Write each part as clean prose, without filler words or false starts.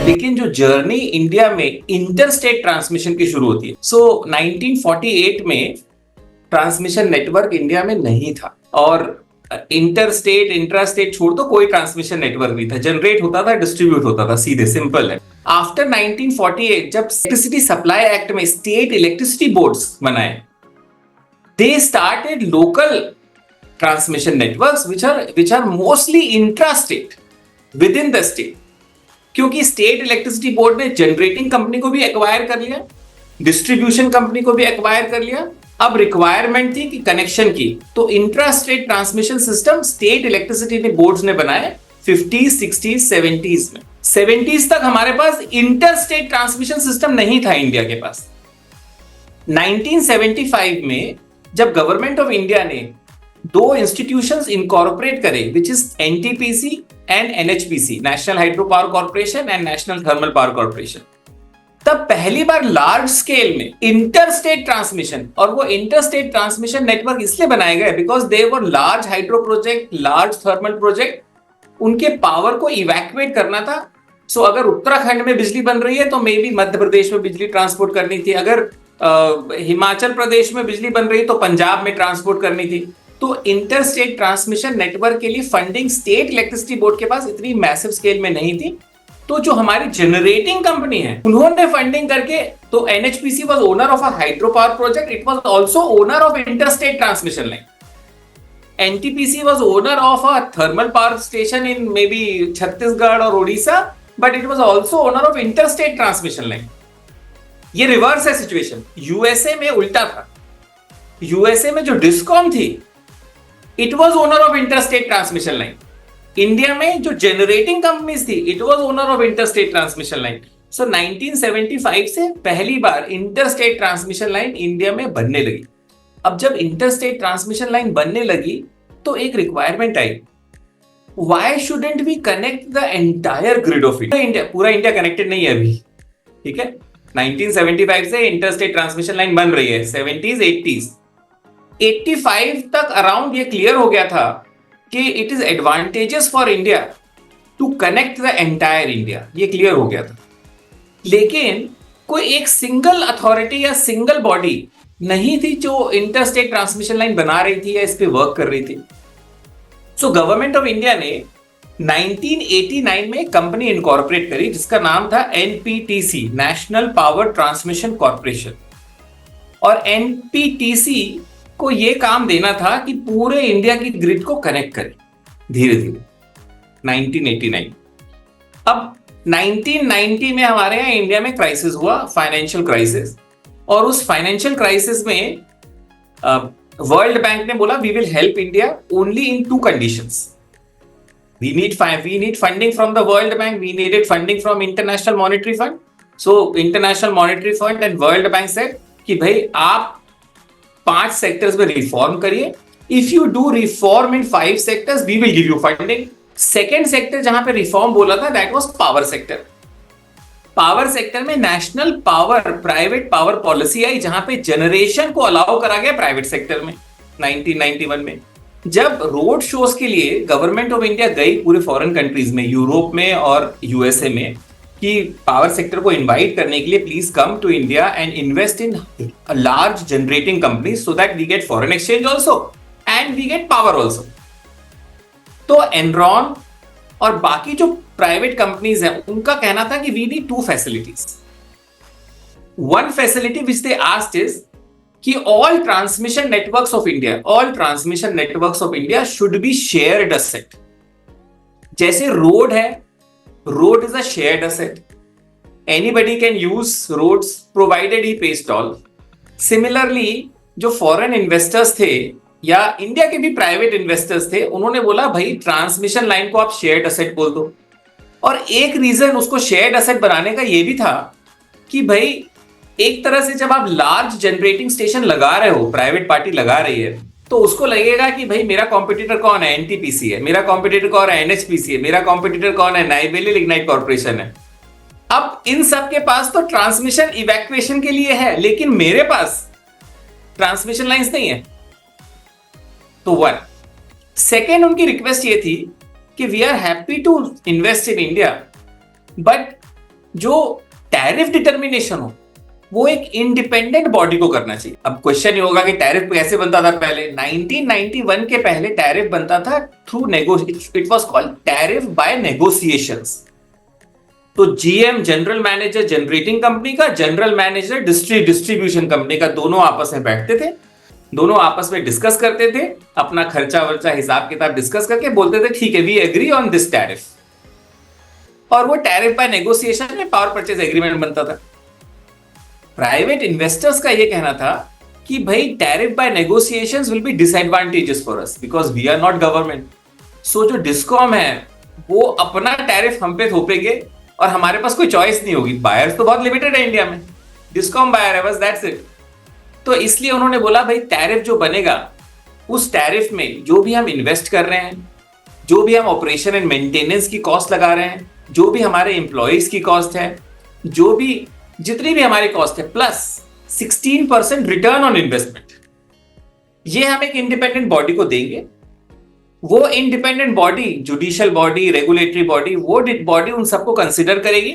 लेकिन जो journey India में इंटर स्टेट ट्रांसमिशन की शुरू होती है। सो 1948 में ट्रांसमिशन नेटवर्क इंडिया में नहीं था, और इंटर स्टेट इंट्रा स्टेट छोड़ दो, कोई ट्रांसमिशन नेटवर्क नहीं था। जनरेट होता था, डिस्ट्रीब्यूट होता था, सीधे सिंपल है। आफ्टर 1948 जब इलेक्ट्रिसिटी सप्लाई एक्ट में स्टेट इलेक्ट्रिसिटी बोर्ड्स बनाए, they started local transmission networks which are mostly intra-state within the state, क्योंकि स्टेट इलेक्ट्रिसिटी बोर्ड ने जनरेटिंग कंपनी को भी एक्वायर कर लिया, डिस्ट्रीब्यूशन कंपनी को भी एक्वायर कर लिया। अब रिक्वायरमेंट थी कि कनेक्शन की, तो intra state transmission system state electricity boards ने बनाए 50s, 60s, 70s में। 70s तक हमारे पास इंटर स्टेट ट्रांसमिशन सिस्टम नहीं था इंडिया के पास। 1975 में जब गवर्नमेंट ऑफ इंडिया ने दो इंस्टीट्यूशंस इनकॉर्पोरेट करे, which is NTPC and NHPC, national hydro power corporation and national thermal power corporation, तब पहली बार लार्ज स्केल में इंटर स्टेट ट्रांसमिशन, और वो इंटर स्टेट ट्रांसमिशन नेटवर्क इसलिए बनाए गए because they were large hydro project, large thermal project, उनके power को इवैक्यूएट करना था। सो अगर उत्तराखंड में बिजली बन रही है तो मे बी मध्य प्रदेश में बिजली ट्रांसपोर्ट करनी थी, अगर हिमाचल प्रदेश में बिजली बन रही है तो पंजाब में ट्रांसपोर्ट करनी थी। तो इंटर स्टेट ट्रांसमिशन नेटवर्क के लिए फंडिंग स्टेट इलेक्ट्रिसिटी बोर्ड के पास इतनी मैसिव स्केल में नहीं थी। तो जो हमारी जनरेटिंग कंपनी है उन्होंने फंडिंग करके, तो NHPC was owner of a hydro power project, it was also owner of inter state transmission line. NTPC was owner of a thermal power station in maybe Chhattisgarh और Odisha, but it was also owner of inter state transmission line. ये reverse है situation, USA में उल्टा था। USA में जो discom थी it was owner of interstate transmission line. India में जो जनरेटिंग कंपनीज थी it was owner of interstate transmission line. So 1975 से पहली बार इंटरस्टेट ट्रांसमिशन लाइन इंडिया में बनने लगी। अब जब इंटरस्टेट ट्रांसमिशन लाइन बनने लगी तो एक रिक्वायरमेंट आई, why shouldn't we connect the entire grid of India. पूरा इंडिया कनेक्टेड नहीं है अभी, ठीक है। 1975 से इंटरस्टेट ट्रांसमिशन लाइन बन रही है, 70s, 80s, 85 तक अराउंड ये क्लियर हो गया था कि it is advantages for India to connect the entire India, ये क्लियर हो गया था। लेकिन कोई एक सिंगल अथॉरिटी या सिंगल बॉडी नहीं थी जो इंटरस्टेट ट्रांसमिशन लाइन बना रही थी या इस पे वर्क कर रही थी। सो गवर्नमेंट ऑफ इंडिया ने 1989 में कंपनी इनकॉर्पोरेट करी जिसका नाम था एनपीटीसी, नेशनल पावर ट्रांसमिशन कॉर्पोरेशन। और एनपीटीसी को यह काम देना था कि पूरे इंडिया की ग्रिड को कनेक्ट करे धीरे धीरे। 1989, अब 1990 में हमारे यहां इंडिया में क्राइसिस हुआ, फाइनेंशियल क्राइसिस, और उस फाइनेंशियल क्राइसिस में वर्ल्ड बैंक ने बोला we will help India only in two conditions. We need funding from the World Bank. We needed funding from International Monetary Fund. So International Monetary Fund and World Bank said कि भाई आप 5 sectors में reform करिए. If you do reform in 5 sectors, we will give you funding. Second sector जहां पे reform बोला था that was power sector. Power sector में national power private power policy आई जहां पे जनरेशन को अलाउ करा गया प्राइवेट सेक्टर में 1991 में. जब रोड शोज के लिए गवर्नमेंट ऑफ इंडिया गई पूरे फॉरेन कंट्रीज में, यूरोप में और यूएसए में, कि पावर सेक्टर को इनवाइट करने के लिए please come to India and invest in large generating companies so that we get foreign exchange also and we get power also. तो एनरॉन और बाकी जो प्राइवेट कंपनीज हैं उनका कहना था कि we need 2 facilities. One facility which they asked is कि all transmission networks of India should be shared asset. जैसे रोड है, road is a shared asset. Anybody can use roads provided he pays toll. Similarly, जो foreign investors थे या India के भी private investors थे, उन्होंने बोला भाई ट्रांसमिशन लाइन को आप शेयर्ड असेट बोल दो. और एक रीजन उसको शेयर्ड असेट बनाने का ये भी था कि भाई एक तरह से जब आप लार्ज जनरेटिंग स्टेशन लगा रहे हो, प्राइवेट पार्टी लगा रही है, तो उसको लगेगा कि भाई मेरा कॉम्पिटिटर कौन है, एनटीपीसी है, मेरा कॉम्पिटिटर कौन है, एनएचपीसी है, मेरा कॉम्पिटिटर कौन है, नाइबेली लिग्नाइट कॉर्पोरेशन है. अब इन सब के पास तो ट्रांसमिशन इवैक्यूएशन के लिए है, लेकिन मेरे पास ट्रांसमिशन लाइंस नहीं है. तो वन. सेकेंड, उनकी रिक्वेस्ट ये थी कि we are happy to invest in India, but जो टैरिफ डिटर्मिनेशन हो वो एक इंडिपेंडेंट बॉडी को करना चाहिए। अब क्वेश्चन ये होगा कि टैरिफ कैसे बनता था पहले। 1991 के पहले टैरिफ बनता था through it was called tariff by negotiations. तो GM general manager generating company का, जनरल मैनेजर डिस्ट्रीब्यूशन कंपनी का, दोनों आपस में बैठते थे, दोनों आपस में डिस्कस करते थे, अपना खर्चा वर्चा हिसाब किताब डिस्कस करके बोलते थे ठीक है we agree on this tariff, और वो टैरिफ बाय नेगोशिएशन में पावर परचेज एग्रीमेंट बनता था। प्राइवेट इन्वेस्टर्स का ये कहना था कि भाई tariff by negotiations will be disadvantages for us because we are not government. So जो डिस्कॉम है वो अपना टैरिफ हम पे थोपेंगे और हमारे पास कोई चॉइस नहीं होगी। बायर्स तो बहुत लिमिटेड है इंडिया में, डिस्कॉम बायर है बस, दैट्स इट। तो इसलिए उन्होंने बोला भाई टैरिफ जो बनेगा उस टैरिफ में जो भी हम इन्वेस्ट कर रहे हैं, जो भी हम ऑपरेशन एंड मेंटेनेंस की कॉस्ट लगा रहे हैं, जो भी हमारे एम्प्लॉइज की कॉस्ट है, जो भी जितनी भी हमारी कॉस्ट है, प्लस 16% रिटर्न ऑन इन्वेस्टमेंट, ये हम एक इंडिपेंडेंट बॉडी को देंगे। वो independent body, judicial body, regulatory body, वो बॉडी उन सबको कंसिडर करेगी,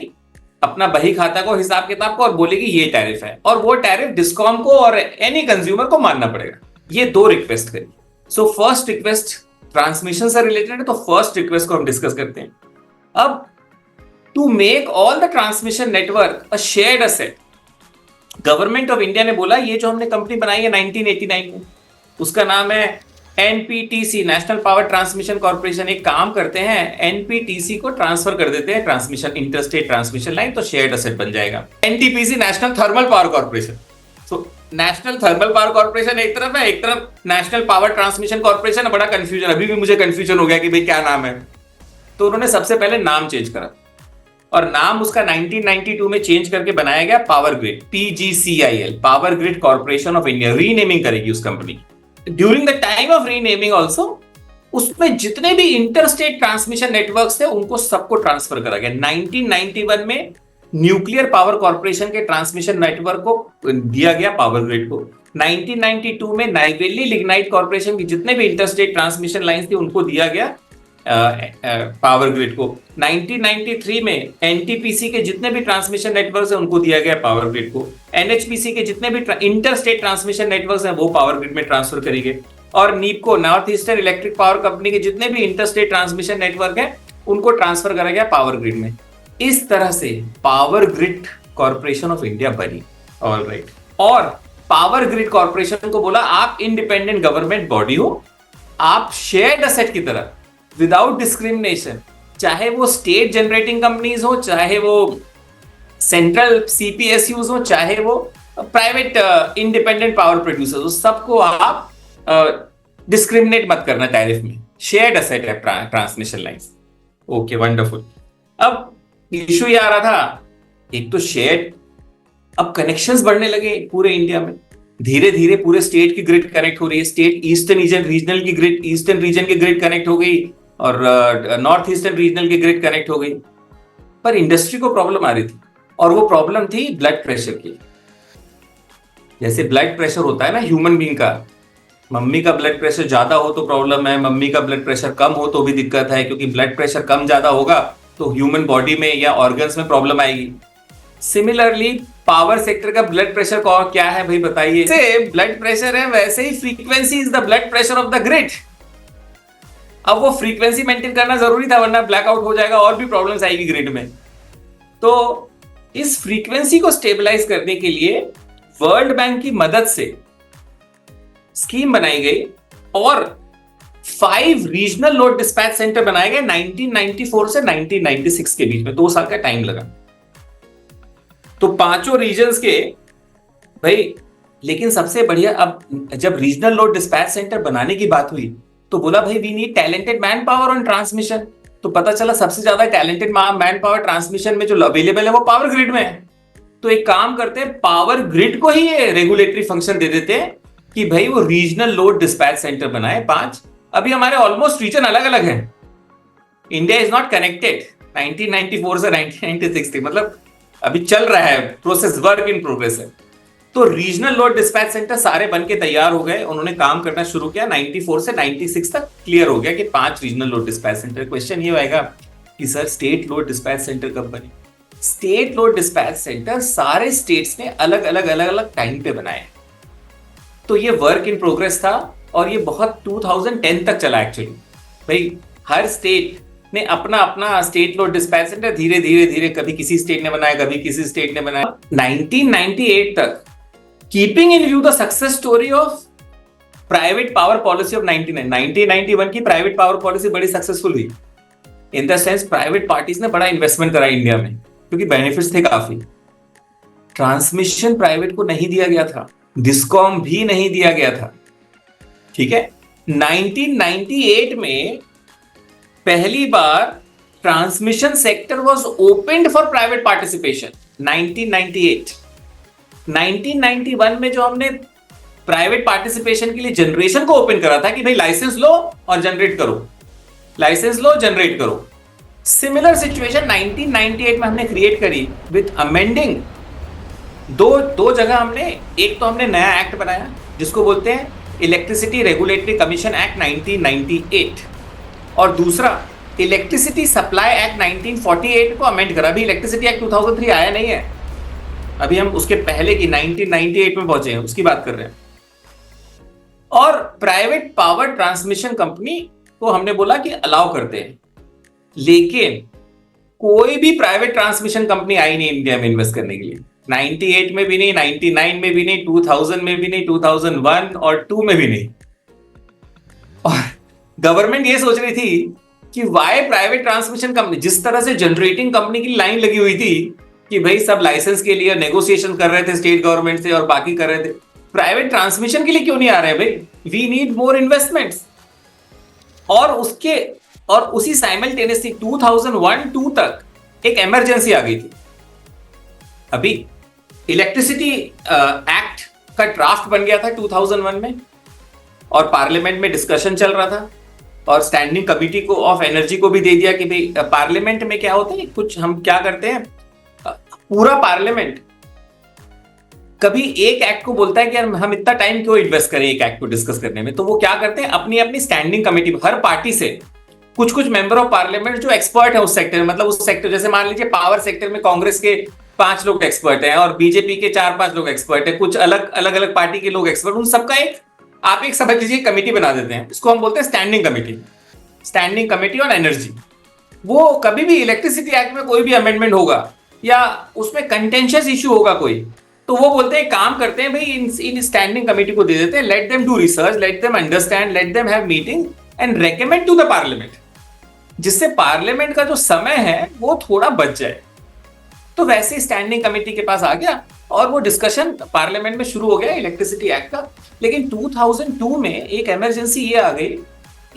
अपना बही खाता को, हिसाब किताब को, और बोलेगी ये टैरिफ है, और वो टैरिफ डिस्कॉम को और एनी कंज्यूमर को मानना पड़ेगा। ये दो रिक्वेस्ट करी। सो फर्स्ट रिक्वेस्ट ट्रांसमिशन से रिलेटेड है, तो फर्स्ट रिक्वेस्ट को हम डिस्कस करते हैं। अब to make all the transmission network a shared asset, government of India ने बोला ये जो हमने कंपनी बनाई है 1989 में, उसका नाम है एनपीटीसी, नेशनल पावर ट्रांसमिशन कॉर्पोरेशन। एक काम करते हैं, एनपीटीसी को ट्रांसफर कर देते हैं ट्रांसमिशन, इंटरस्टेट ट्रांसमिशन लाइन, तो शेयर्ड असेट बन जाएगा NTPC, national thermal power corporation. So national thermal power corporation एक तरफ है, एक तरफ नेशनल पावर ट्रांसमिशन कॉर्पोरेशन। बड़ा कंफ्यूजन, अभी भी मुझे कंफ्यूजन हो गया कि भाई क्या नाम है। तो उन्होंने सबसे पहले नाम चेंज करा, और नाम उसका 1992 में चेंज करके बनाया गया power grid, PGCIL, power grid corporation of India. Renaming करेगी उस company. During the time of renaming also उसमें जितने भी इंटरस्टेट ट्रांसमिशन नेटवर्क्स थे उनको सबको ट्रांसफर करा गया। 1991 में न्यूक्लियर पावर कॉर्पोरेशन के ट्रांसमिशन नेटवर्क को दिया गया पावर ग्रिड को। 1992 में नाइवेली लिग्नाइट कॉर्पोरेशन की जितने भी इंटरस्टेट ट्रांसमिशन लाइंस थी उनको दिया गया पावर ग्रिड को। 1993 में एनटीपीसी के जितने भी ट्रांसमिशन नेटवर्क्स हैं उनको दिया गया पावर ग्रिड को। एनएचपीसी के जितने भी इंटरस्टेट ट्रांसमिशन नेटवर्क्स हैं वो पावर ग्रिड में ट्रांसफर करेंगे। और NEEPCO, north eastern electric power company के जितने भी इंटरस्टेट ट्रांसमिशन नेटवर्क हैं उनको ट्रांसफर करा गया पावर ग्रिड में। इस तरह से power grid corporation of India बनी। ऑलराइट, और पावर ग्रिड कॉर्पोरेशन को बोला आप इंडिपेंडेंट गवर्नमेंट बॉडी हो, आप शेयर्ड असेट की तरह विदाउट डिस्क्रिमिनेशन, चाहे वो स्टेट जनरेटिंग कंपनीज हो, चाहे वो सेंट्रल सीपीएसयूज हो, चाहे वो प्राइवेट इंडिपेंडेंट पावर प्रोड्यूसर्स हो, सबको आप डिस्क्रिमिनेट मत करना टैरिफ में। शेयर्ड असेट है ट्रांसमिशन लाइंस। Okay, wonderful. अब इशू ये आ रहा था, एक तो शेयर्ड, अब कनेक्शंस बढ़ने लगे पूरे इंडिया में, धीरे धीरे पूरे स्टेट की ग्रिड कनेक्ट हो रही है। स्टेट ईस्टर्न रीजनल की ग्रिड, ईस्टर्न रीजन की ग्रिड कनेक्ट हो गई, और नॉर्थ ईस्टर्न रीजनल की ग्रिड कनेक्ट हो गई। पर इंडस्ट्री को प्रॉब्लम आ रही थी, और वो प्रॉब्लम थी ब्लड प्रेशर की। जैसे ब्लड प्रेशर होता है ना ह्यूमन बीइंग का, मम्मी का ब्लड प्रेशर ज्यादा हो तो प्रॉब्लम है, मम्मी का ब्लड प्रेशर कम हो तो भी दिक्कत है, क्योंकि ब्लड प्रेशर कम ज्यादा होगा तो ह्यूमन बॉडी में या ऑर्गन्स में प्रॉब्लम आएगी। सिमिलरली पावर सेक्टर का ब्लड प्रेशर का क्या है भाई बताइए। जैसे ब्लड प्रेशर है वैसे ही frequency is the blood pressure of the grid. अब वो फ्रीक्वेंसी मेंटेन करना जरूरी था, वरना ब्लैकआउट हो जाएगा और भी प्रॉब्लम्स आएगी ग्रिड में। तो इस फ्रीक्वेंसी को स्टेबलाइज करने के लिए वर्ल्ड बैंक की मदद से स्कीम बनाई गई, और 5 रीजनल लोड डिस्पैच सेंटर बनाए गए 1994 से 1996 के बीच में। 2 साल का टाइम लगा। तो 5 रीजन्स के भाई, लेकिन सबसे बढ़िया, अब जब रीजनल लोड डिस्पैच सेंटर बनाने की बात हुई तो बोला भाई we need talented manpower on transmission. तो पता चला सबसे ज्यादा टैलेंटेड मैन पावर ट्रांसमिशन में जो अवेलेबल है वो पावर ग्रिड में है। तो एक काम करते हैं, पावर ग्रिड को ही ये रेगुलेटरी फंक्शन दे देते हैं कि भाई वो रीजनल लोड डिस्पैच सेंटर बनाए 5। अभी हमारे ऑलमोस्ट रीजन अलग अलग है, इंडिया इज नॉट कनेक्टेड 1994 से 1996 तक, मतलब अभी चल रहा है प्रोसेस, वर्क इन प्रोग्रेस है। तो रीजनल लोड डिस्पैच सेंटर सारे बन के तैयार हो गए, उन्होंने काम करना शुरू किया। 94 से 96 तक क्लियर हो गया कि 5 regional load dispatch centre. Question ये आएगा कि sir state load dispatch centre कब बने? स्टेट लोड डिस्पैच सेंटर सारे स्टेट्स ने अलग अलग अलग अलग टाइम पे बनाए। तो ये वर्क इन प्रोग्रेस था और ये बहुत 2010 तक चला एक्चुअली। भाई हर स्टेट ने अपना अपना स्टेट लोड डिस्पैच सेंटर धीरे धीरे धीरे, कभी किसी स्टेट ने बनाया, कभी किसी स्टेट ने बनाया। 1998 तक, keeping in view the success story of private power policy of 1991 की प्राइवेट पावर पॉलिसी बड़ी सक्सेसफुल हुई। In the sense private parties ने बड़ा इन्वेस्टमेंट करा इंडिया में क्योंकि बेनिफिट्स थे काफी। ट्रांसमिशन प्राइवेट को नहीं दिया गया था, डिस्कॉम भी नहीं दिया गया था, ठीक है। 1998 में पहली बार transmission sector was opened for private participation. 1991 में जो हमने प्राइवेट पार्टिसिपेशन के लिए जनरेशन को ओपन करा था कि भाई लाइसेंस लो और जनरेट करो, लाइसेंस लो जनरेट करो। सिमिलर सिचुएशन 1998 में हमने क्रिएट करी विद अमेंडिंग दो जगह हमने, एक तो हमने नया एक्ट बनाया जिसको बोलते हैं इलेक्ट्रिसिटी रेगुलेटरी कमीशन एक्ट 1998 और दूसरा इलेक्ट्रिसिटी सप्लाई एक्ट 1948 को अमेंड करा। अभी इलेक्ट्रिसिटी एक्ट 2003 आया नहीं है, अभी हम उसके पहले की 1998 में पहुंचे हैं, उसकी बात कर रहे हैं। और प्राइवेट पावर ट्रांसमिशन कंपनी को हमने बोला कि अलाउ करते हैं, लेकिन कोई भी प्राइवेट ट्रांसमिशन कंपनी आई नहीं इंडिया में इन्वेस्ट करने के लिए। 98 में भी नहीं, 99 में भी नहीं, 2000 में भी नहीं, 2001 और 2 में भी नहीं। और गवर्नमेंट ये सोच रही थी कि वाई प्राइवेट ट्रांसमिशन कंपनी, जिस तरह से जनरेटिंग कंपनी की लाइन लगी हुई थी कि भाई सब लाइसेंस के लिए नेगोशिएशन कर रहे थे स्टेट गवर्नमेंट से और बाकी कर रहे थे, प्राइवेट ट्रांसमिशन के लिए क्यों नहीं आ रहे भाई? We need more investments. और उसी साइमल्टेनियसली 2001-2 तक एक इमरजेंसी आ गई थी। अभी इलेक्ट्रिसिटी एक्ट का ड्राफ्ट बन गया था 2001 में और पार्लियामेंट में डिस्कशन चल रहा था और स्टैंडिंग कमिटी को ऑफ एनर्जी को भी दे दिया कि भाई पार्लियामेंट में क्या होता है, कुछ हम क्या करते हैं, पूरा पार्लियामेंट कभी एक एक्ट को बोलता है कि यार हम इतना टाइम क्यों इन्वेस्ट करें एक एक्ट को डिस्कस करने में, तो वो क्या करते हैं अपनी अपनी स्टैंडिंग कमेटी, हर पार्टी से कुछ कुछ मेंबर ऑफ पार्लियामेंट जो एक्सपर्ट है उस सेक्टर में, मतलब उस सेक्टर, जैसे मान लीजिए पावर सेक्टर में कांग्रेस के 5 लोग एक्सपर्ट हैं और बीजेपी के 4-5 लोग एक्सपर्ट हैं, कुछ अलग अलग पार्टी के लोग एक्सपर्ट, उन सबका आप एक समझ लीजिए कमेटी बना देते हैं। इसको हम बोलते हैं स्टैंडिंग कमेटी ऑन एनर्जी। वो कभी भी इलेक्ट्रिसिटी एक्ट में कोई भी अमेंडमेंट होगा या उसमें कंटेंशियस इश्यू होगा कोई, तो वो बोलते हैं काम करते हैं भाई इन स्टैंडिंग कमेटी को दे देते हैं, let them do research, let them understand, let them have meeting and recommend to the parliament, जिससे पार्लियामेंट का जो समय है वो थोड़ा बच जाए। तो वैसे स्टैंडिंग कमेटी के पास आ गया और वो डिस्कशन पार्लियामेंट में शुरू हो गया इलेक्ट्रिसिटी एक्ट का। लेकिन 2002 में एक इमरजेंसी ये आ गई,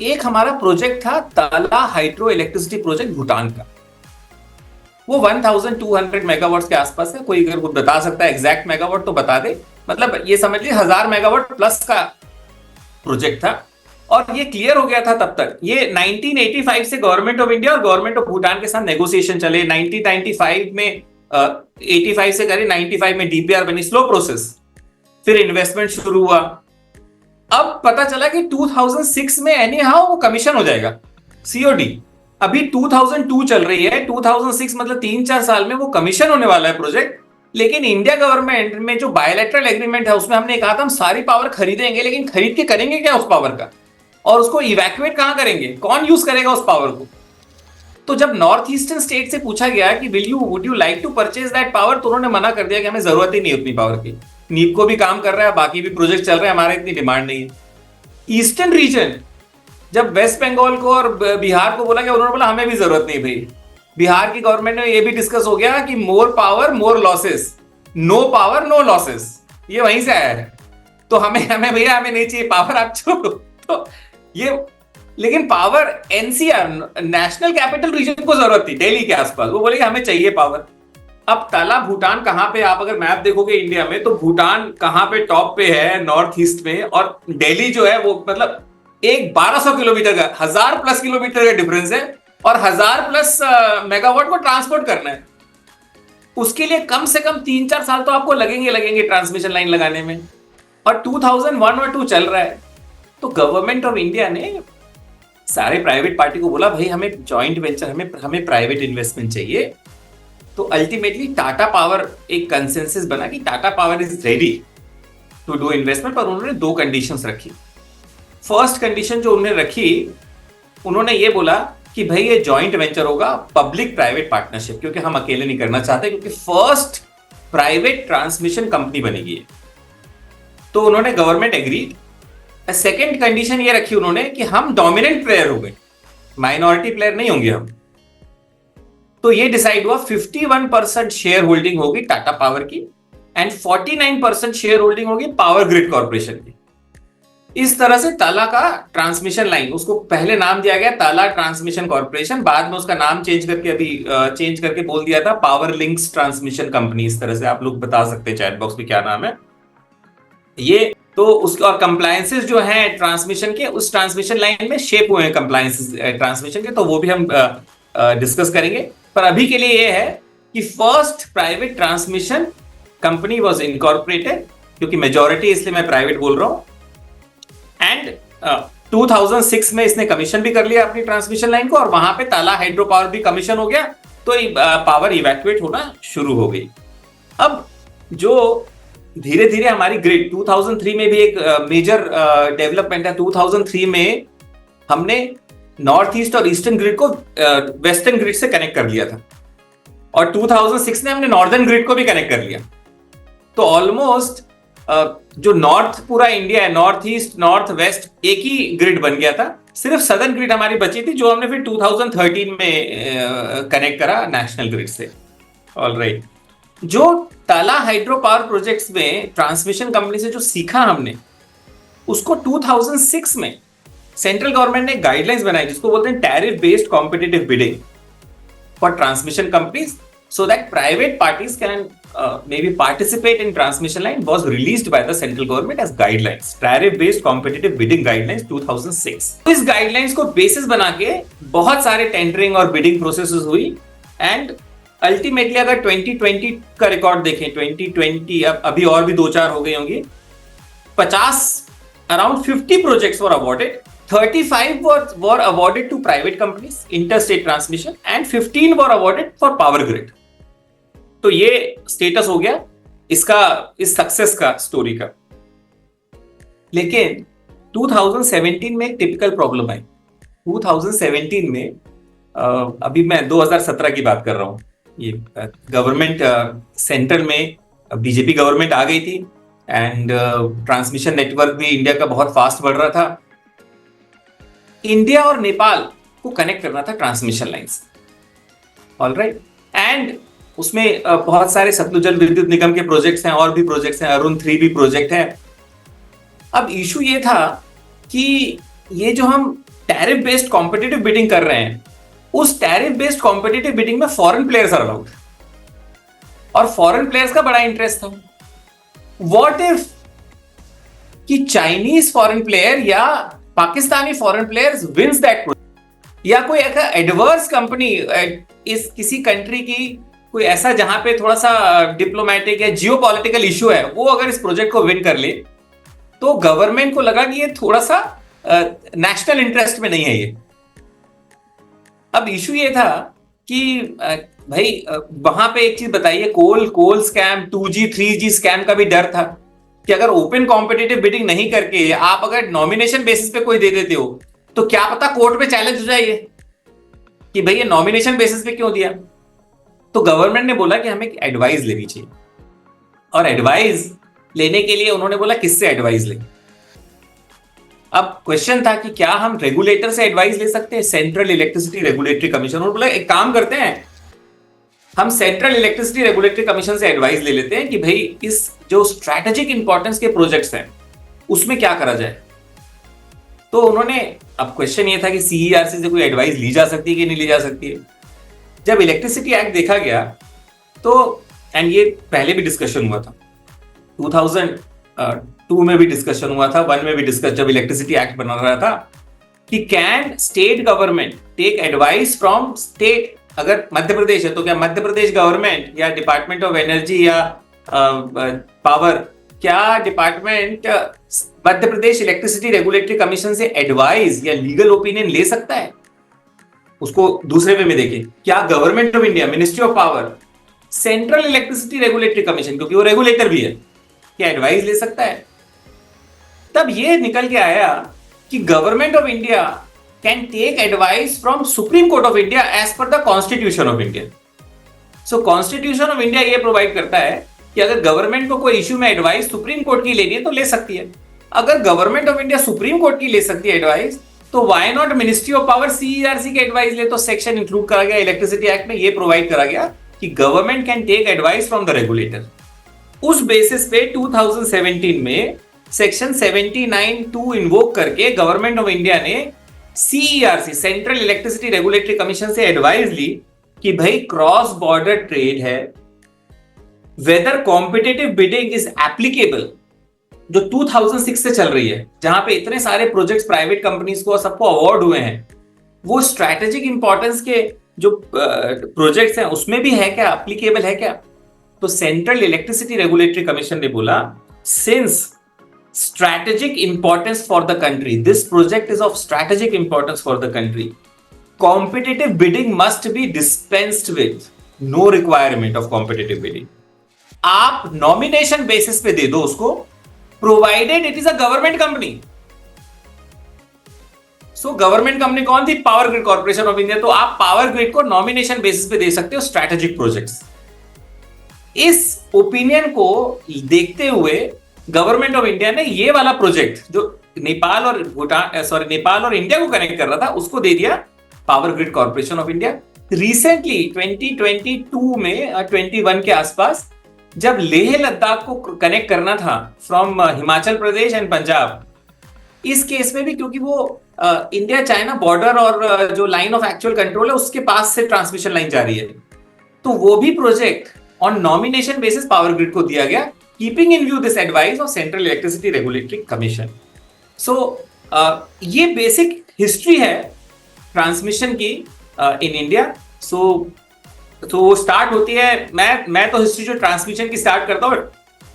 एक हमारा प्रोजेक्ट था तला हाइड्रो इलेक्ट्रिसिटी प्रोजेक्ट भूटान का। वो 1200 मेगावाट के आसपास है, कोई अगर बता सकता है एग्जैक्ट मेगावाट तो बता दे, मतलब ये समझ लीजिए 1000 मेगावाट प्लस का प्रोजेक्ट था। और ये क्लियर हो गया था तब तक, ये 1985 से गवर्नमेंट ऑफ इंडिया और गवर्नमेंट ऑफ भूटान के साथ नेगोशिएशन चले, 1995 में 85 से करीब 95 में डीपीआर बनी, स्लो प्रोसेस, फिर इन्वेस्टमेंट शुरू हुआ। अब पता चला कि 2006 में एनी हाउ वो कमीशन हो जाएगा, सीओडी। अभी 2002 चल रही है, 2006 मतलब 3-4 साल में वो कमीशन होने वाला है प्रोजेक्ट। लेकिन इंडिया गवर्नमेंट में जो बायलैटरल एग्रीमेंट है उसमें हमने कहा था हम सारी पावर खरीदेंगे, लेकिन खरीद के करेंगे क्या उस पावर का, और उसको इवैक्यूएट कहां करेंगे, कौन यूज करेगा उस पावर को। तो जब नॉर्थ ईस्टर्न स्टेट से पूछा गया कि would you like to purchase that power, तो उन्होंने मना कर दिया कि हमें जरूरत ही नहीं उतनी पावर की, नीप को भी काम कर रहा है, बाकी भी प्रोजेक्ट चल रहे हैं, हमारा इतनी डिमांड नहीं है। ईस्टर्न रीजन जब वेस्ट बंगाल को और बिहार को बोला गया, उन्होंने बोला हमें भी जरूरत नहीं भाई। बिहार की गवर्नमेंट में ये भी डिस्कस हो गया कि more power more losses, no power no losses, ये वहीं से आया है। तो हमें भैया हमें नहीं चाहिए पावर, आप छोड़ो। तो ये, लेकिन power NCR national capital region को जरूरत थी, दिल्ली के आसपास, वो बोले हमें चाहिए पावर। अब तला भूटान कहां पे, आप अगर मैप देखोगे इंडिया में तो भूटान कहां पे टॉप पे है नॉर्थ ईस्ट में, और दिल्ली जो है वो मतलब एक 1200 किलोमीटर का, 1000+ किलोमीटर का डिफरेंस है, और 1000+ मेगावाट को ट्रांसपोर्ट करना है। उसके लिए कम से कम 3-4 साल तो आपको लगेंगे ट्रांसमिशन लाइन लगाने में, और 2001 और 2 चल रहा है। तो गवर्नमेंट ऑफ इंडिया ने सारे प्राइवेट पार्टी को बोला भाई हमें जॉइंट वेंचर, हमें प्राइवेट इन्वेस्टमेंट चाहिए, तो अल्टीमेटली टाटा पावर एक कंसेंसस बना कि Tata Power is ready to do investment, पर उन्होंने दो कंडीशंस रखी। फर्स्ट कंडीशन जो उन्होंने रखी, उन्होंने ये बोला कि भाई ये जॉइंट वेंचर होगा, पब्लिक प्राइवेट पार्टनरशिप, क्योंकि हम अकेले नहीं करना चाहते, क्योंकि फर्स्ट प्राइवेट ट्रांसमिशन कंपनी बनेगी। तो उन्होंने गवर्नमेंट एग्रीड। सेकेंड कंडीशन ये रखी उन्होंने कि हम डोमिनेंट प्लेयर हो गए, माइनॉरिटी प्लेयर नहीं होंगे हम। तो ये डिसाइड हुआ 51% शेयर होल्डिंग होगी टाटा पावर की एंड 49% शेयर होल्डिंग होगी पावर ग्रिड कॉर्पोरेशन की। इस तरह से ताला का ट्रांसमिशन लाइन, उसको पहले नाम दिया गया ताला ट्रांसमिशन कॉर्पोरेशन, बाद में उसका नाम चेंज करके अभी चेंज करके बोल दिया था पावर लिंक्स ट्रांसमिशन कंपनी। इस तरह से आप लोग बता सकते हैं चैट बॉक्स में क्या नाम है ये। तो उसके और कंप्लायंसेस जो है ट्रांसमिशन के, उस ट्रांसमिशन लाइन में शेप हुए हैं कंप्लायंसेस ट्रांसमिशन के, तो वो भी हम डिस्कस करेंगे। पर अभी के लिए ये है कि first private transmission company was incorporated, क्योंकि मेजॉरिटी इसलिए मैं प्राइवेट बोल रहा हूं। एंड 2006 में इसने कमीशन भी कर लिया अपनी ट्रांसमिशन लाइन को, और वहां पे ताला हाइड्रो पावर भी कमीशन हो गया, तो पावर इवैक्यूएट होना शुरू हो गई। अब जो धीरे धीरे हमारी ग्रिड 2003 में भी एक मेजर डेवलपमेंट है। 2003 में हमने नॉर्थ ईस्ट और ईस्टर्न ग्रिड को वेस्टर्न ग्रिड से कनेक्ट कर लिया था, और 2006 में हमने नॉर्दर्न ग्रिड को भी कनेक्ट कर लिया। तो ऑलमोस्ट जो नॉर्थ पूरा इंडिया है, नॉर्थ ईस्ट नॉर्थ वेस्ट एक ही ग्रिड बन गया था। सिर्फ सदर्न ग्रिड हमारी बची थी, जो हमने फिर 2013 में कनेक्ट करा नेशनल ग्रिड से। ऑलराइट, जो ताला हाइड्रो पावर प्रोजेक्ट्स में ट्रांसमिशन कंपनी से जो सीखा हमने, उसको 2006 में सेंट्रल गवर्नमेंट ने गाइडलाइंस बनाई, जिसको बोलते हैं tariff based competitive bidding for transmission companies, so that private parties can maybe participate in transmission line, was released by the central government as guidelines, tariff based competitive bidding guidelines 2006। तो इस guidelines को basis बना के बहुत सारे tendering और bidding processes हुई, and ultimately अगर 2020 का रिकॉर्ड देखें, 2020 अब अभी और भी दो चार हो गई होंगी, 50 around 50 projects were awarded, 35 were awarded to private companies, interstate transmission, and 15 were awarded for power grid। तो ये स्टेटस हो गया इसका, इस सक्सेस का, स्टोरी का। लेकिन 2017 में एक टिपिकल प्रॉब्लम आई। 2017 में अभी मैं 2017 की बात कर रहा हूं, ये गवर्नमेंट सेंट्रल में बीजेपी गवर्नमेंट आ गई थी, एंड ट्रांसमिशन नेटवर्क भी इंडिया का बहुत फास्ट बढ़ रहा था। इंडिया और नेपाल को कनेक्ट करना था ट्रांसमिशन लाइंस। ऑलराइट, एंड उसमें बहुत सारे सतलुज जल विद्युत निगम के प्रोजेक्ट्स हैं, और भी प्रोजेक्ट्स हैं, अरुण 3 भी प्रोजेक्ट है। अब इशू ये था कि ये जो हम टैरिफ बेस्ड कॉम्पिटिटिव बिडिंग कर रहे हैं, उस टैरिफ बेस्ड कॉम्पिटिटिव बिडिंग में फॉरेन प्लेयर्स आर अलाउड, और फॉरेन प्लेयर्स का बड़ा इंटरेस्ट था। व्हाट इफ कि चाइनीज फॉरेन प्लेयर या Pakistani foreign players wins that project, या कोई ऐसा एडवर्स कंपनी इस किसी कंट्री की कोई ऐसा जहां पे थोड़ा सा डिप्लोमेटिक या जियोपॉलिटिकल इशू है, वो अगर इस प्रोजेक्ट को विन कर ले, तो गवर्नमेंट को लगा कि ये थोड़ा सा नेशनल इंटरेस्ट में नहीं है ये। अब इशू ये था कि भाई वहां पे एक चीज बताइए, कोल स्कैम, 2G 3G स्कैम का भी डर था कि अगर ओपन कॉम्पिटिटिव बिडिंग नहीं करके आप अगर नॉमिनेशन बेसिस पे कोई दे देते हो, तो क्या पता कोर्ट पे चैलेंज हो जाए कि भाई ये नॉमिनेशन बेसिस पे क्यों दिया। तो गवर्नमेंट ने बोला कि हमें एडवाइस लेनी चाहिए, और एडवाइस लेने के लिए उन्होंने बोला किससे एडवाइस लें। अब क्वेश्चन था कि क्या हम रेगुलेटर से एडवाइस ले सकते हैं, सेंट्रल इलेक्ट्रिसिटी रेगुलेटरी कमीशन। उन्होंने बोला एक काम करते हैं, हम सेंट्रल इलेक्ट्रिसिटी रेगुलेटरी कमीशन से एडवाइस ले लेते हैं कि भाई इस जो स्ट्रैटेजिक इंपॉर्टेंस के प्रोजेक्ट्स हैं उसमें क्या करा जाए। तो उन्होंने, अब क्वेश्चन ये था कि CERC से कोई एडवाइस ली जा सकती है कि नहीं ली जा सकती है। जब इलेक्ट्रिसिटी एक्ट देखा गया तो, एंड ये पहले भी डिस्कशन हुआ था, 2002 में भी डिस्कशन हुआ था, 1 में भी डिस्कस, जब इलेक्ट्रिसिटी एक्ट बना रहा था, कि can state government take advice from state. अगर मध्य प्रदेश है तो क्या मध्य प्रदेश गवर्नमेंट या डिपार्टमेंट ऑफ एनर्जी या पावर, क्या department Madhya Pradesh electricity regulatory commission से एडवाइस या लीगल ओपिनियन ले सकता है? उसको दूसरे वे में देखें, क्या government of India, ministry of power central electricity regulatory commission, क्योंकि वो रेगुलेटर भी है, क्या एडवाइस ले सकता है। तब ये निकल के आया कि government of India can take advice from supreme court of India as per the constitution of India. So constitution of India ये प्रोवाइड करता है कि अगर गवर्नमेंट को कोई इश्यू में एडवाइस सुप्रीम कोर्ट की लेनी है तो ले सकती है। अगर government of India supreme court की ले सकती है एडवाइस, तो why not ministry of power CERC की एडवाइस ले। तो सेक्शन इंक्लूड करा गया इलेक्ट्रिसिटी एक्ट में, ये प्रोवाइड करा गया कि government can take advice from the regulator. उस बेसिस पे 2017 में सेक्शन 79(2) इन्वोक करके गवर्नमेंट ऑफ इंडिया ने CERC, central electricity regulatory commission से एडवाइस ली कि भाई क्रॉस बॉर्डर ट्रेड है, whether competitive bidding is applicable, जो 2006 से चल रही है, जहां पे इतने सारे प्रोजेक्ट्स प्राइवेट कंपनीज को सबको अवार्ड हुए हैं, वो स्ट्रैटेजिक इंपॉर्टेंस के जो प्रोजेक्ट्स हैं उसमें भी है क्या, एप्लीकेबल है क्या। तो सेंट्रल इलेक्ट्रिसिटी रेगुलेटरी कमीशन ने बोला, since strategic importance for the country, this project is of strategic importance for the country, competitive bidding must be dispensed with, no requirement of competitive bidding. आप nomination basis पे दे दो उसको, provided it is a government company. So government company कौन थी? Power grid corporation of India. तो आप power grid को नॉमिनेशन बेसिस पे दे सकते हो स्ट्रैटेजिक प्रोजेक्ट्स। इस ओपिनियन को देखते हुए गवर्नमेंट ऑफ इंडिया ने ये वाला प्रोजेक्ट जो नेपाल और इंडिया को कनेक्ट कर रहा था, उसको दे दिया power grid corporation of India. Recently 2022 में 21 के आसपास, जब लेह लद्दाख को कनेक्ट करना था फ्रॉम हिमाचल प्रदेश एंड पंजाब, इस केस में भी क्योंकि वो इंडिया चाइना बॉर्डर और जो लाइन ऑफ एक्चुअल कंट्रोल है उसके पास से ट्रांसमिशन लाइन जा रही है, तो वो भी project on nomination basis power grid को दिया गया, keeping in view this advice of central electricity regulatory commission. So ये बेसिक हिस्ट्री है ट्रांसमिशन की इन इंडिया। सो वो स्टार्ट होती है, मैं तो हिस्ट्री जो ट्रांसमिशन की स्टार्ट करता हूँ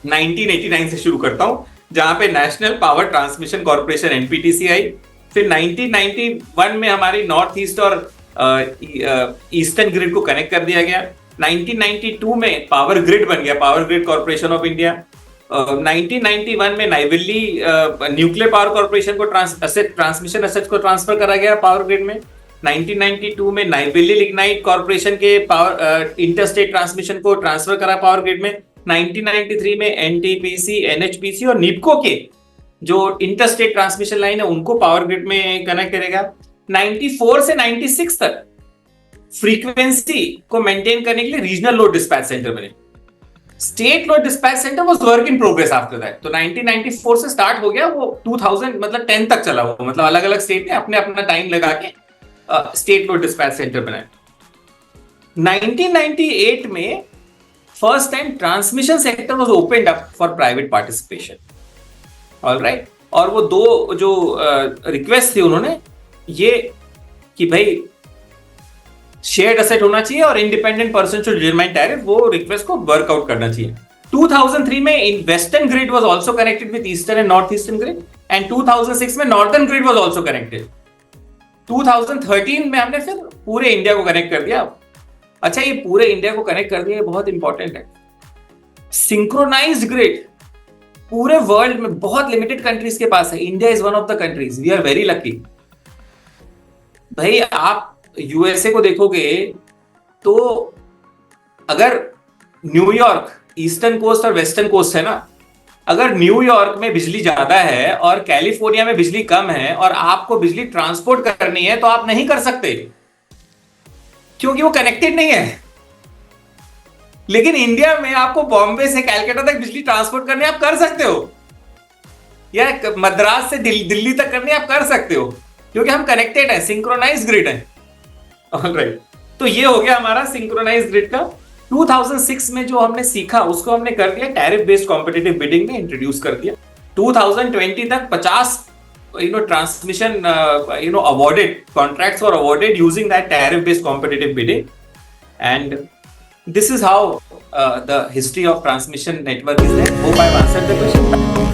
1989 से शुरू करता हूँ, जहां पे नेशनल पावर ट्रांसमिशन कॉर्पोरेशन एनपीटीसी आई। फिर 1991 में हमारी नॉर्थ ईस्ट और ईस्टर्न ग्रिड को कनेक्ट कर दिया गया। 1992 में पावर ग्रिड बन गया, power grid corporation of India. 1991 में नई दिल्ली न्यूक्लियर पावर कॉर्पोरेशन को ट्रांसमिशन एसेट्स को ट्रांसफर करा गया पावर ग्रिड में। 1992 में नई दिल्ली लिग्नाइट कॉर्पोरेशन के पावर इंटरस्टेट ट्रांसमिशन को ट्रांसफर करा पावर ग्रिड में। 1993 में एनटीपीसी, एनएचपीसी और नीपको के जो इंटरस्टेट ट्रांसमिशन लाइन है उनको पावर ग्रिड में कनेक्ट करेगा। 94 से 96 तक फ्रीक्वेंसी को मेंटेन करने के लिए रीजनल लोड डिस्पैच सेंटर बने। State load dispatch centre was work in progress after that. तो 1994 से स्टार्ट हो गया, वो 2000 मतलब 10 तक चला हुआ, मतलब अलग अलग स्टेट ने अपने अपना टाइम लगा के स्टेट लोड डिस्पैच सेंटर बनाया। 1998 में first time transmission sector was opened up for private participation. Alright, और वो दो जो रिक्वेस्ट थी उन्होंने ये कि भाई शेयर्ड एसेट होना चाहिए और independent person should determine tariff, वो रिक्वेस्ट को वर्कआउट करना चाहिए। 2003 में western grid was also connected with eastern and north eastern grid, and 2006 में northern grid was also connected. 2013 में हमने फिर पूरे इंडिया को कनेक्ट कर दिया। अच्छा, ये पूरे इंडिया को कनेक्ट कर दिया, ये बहुत इंपॉर्टेंट है। सिंक्रोनाइज्ड ग्रिड पूरे वर्ल्ड में बहुत लिमिटेड कंट्रीज के पास है। India is one of the countries, we are very lucky. भाई आप यूएसए को देखोगे तो अगर न्यूयॉर्क ईस्टर्न कोस्ट और वेस्टर्न कोस्ट है ना, अगर न्यूयॉर्क में बिजली ज्यादा है और कैलिफोर्निया में बिजली कम है और आपको बिजली ट्रांसपोर्ट करनी है तो आप नहीं कर सकते, क्योंकि वो कनेक्टेड नहीं है। लेकिन इंडिया में आपको बॉम्बे से कलकत्ता तक बिजली ट्रांसपोर्ट करनी आप कर सकते हो, या मद्रास से दिल्ली तक करनी आप कर सकते हो, क्योंकि हम कनेक्टेड है, सिंक्रोनाइज ग्रिड है। ऑलराइट, तो ये हो गया हमारा सिंक्रोनाइज ग्रिड का। 2006 में जो हमने सीखा उसको हमने कर दिया टैरिफ बेस्ड कॉम्पिटिटिव बिडिंग में इंट्रोड्यूस कर दिया। 2020 तक 50 transmission awarded contracts were awarded using that tariff based competitive bidding, and this is how the history of transmission network is there. Hope I've answered the question.